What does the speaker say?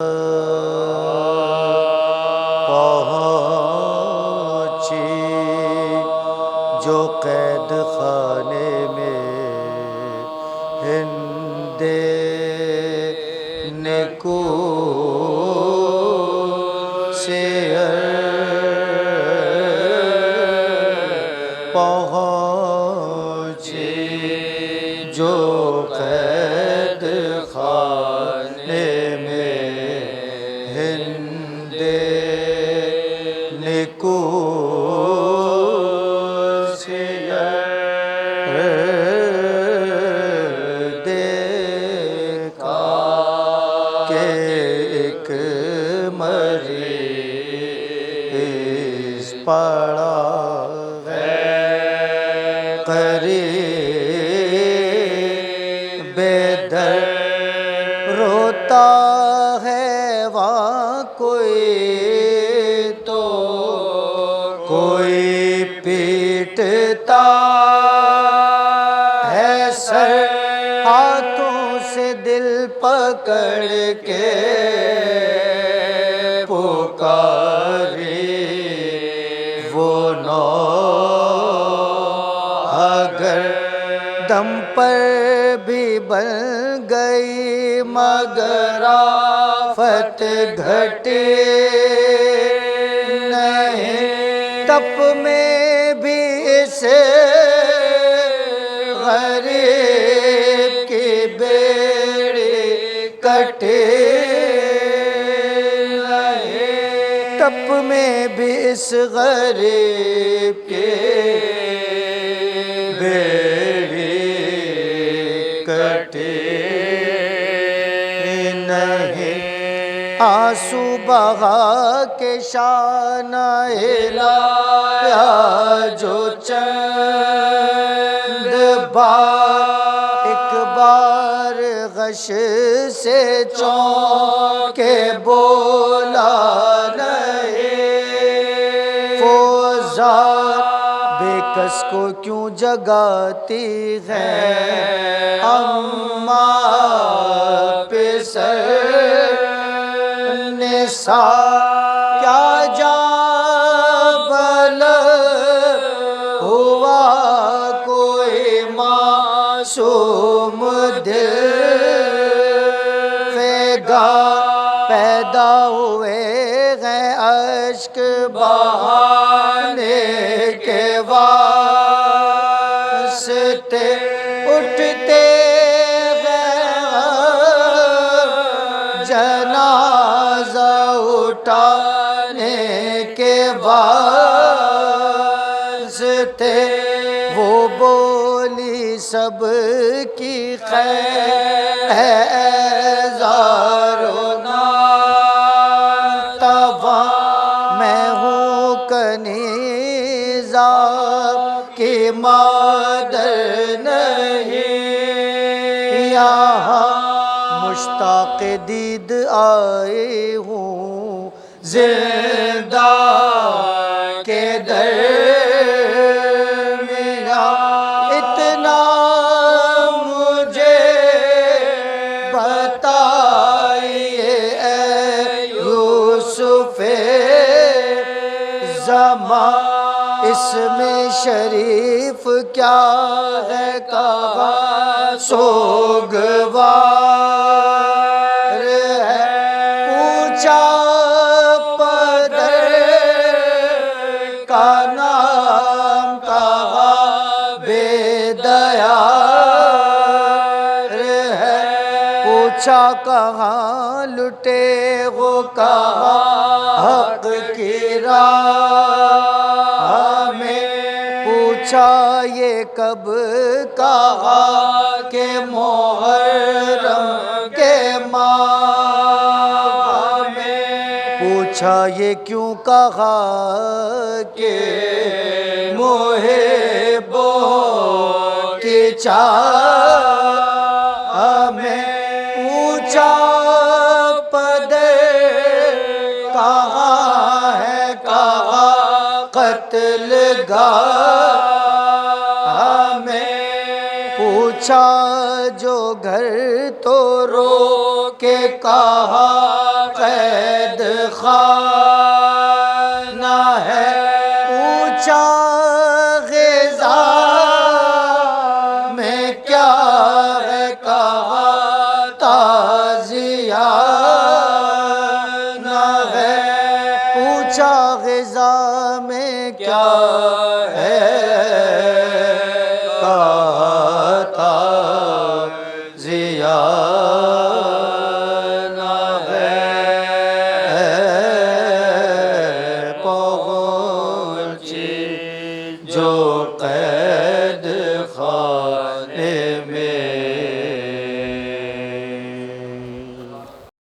पहुँची जो कैद खाने में हिंदे निको से पहुँची जो कैद खाने में हिंदे निको से देखा के एक मरीज पड़ा बेदर्द रोता है वहाँ कोई पीटता है सर हाथों से दिल पकड़ के पुकारी वो नौ अगर दम पर भी बन गई मगर आफत घटे नहीं तप में भी इस गरीब की बेड़ी कटे नहीं तप में भी इस गरीब के बेड़ी कटे नहीं आंसू बहा के शाना हिलाया जो चंद बार एक बार गश से चौंके बोला नहीं वो ज़ात बेकस को क्यों जगाती है अम्मा पे सर निसा क्या जाबल हुआ कोई मासूम दिल फेगा पैदा हुए हैं अश्क बहाने के वास्ते उठते जनाजा उठाने के वास्ते वो बोली सब की खैर है ज़ारो नातवा मैं हूँ कनीज़ा की मादर नहीं यहाँ मुश्ताक़ दीद आए हूँ जिंदा के दर मेरा इतना मुझे बताइए यूसुफ़े ज़मा इसमें शरीफ क्या है कहा सोगवार है पूछा पदर का नाम कहा बेदयार है पूछा कहाँ लुटे वो कहा हक की राह में पूछा ये कब कहा के मुहर्रम के माह में पूछा ये क्यों कहा के मुहिब्बों की चाह में पूछा पदर कहाँ है कहा कत्ल गाह में पूछा जो घर तो रो के कहा खाना है, पूछा ग़िज़ा में क्या है कहा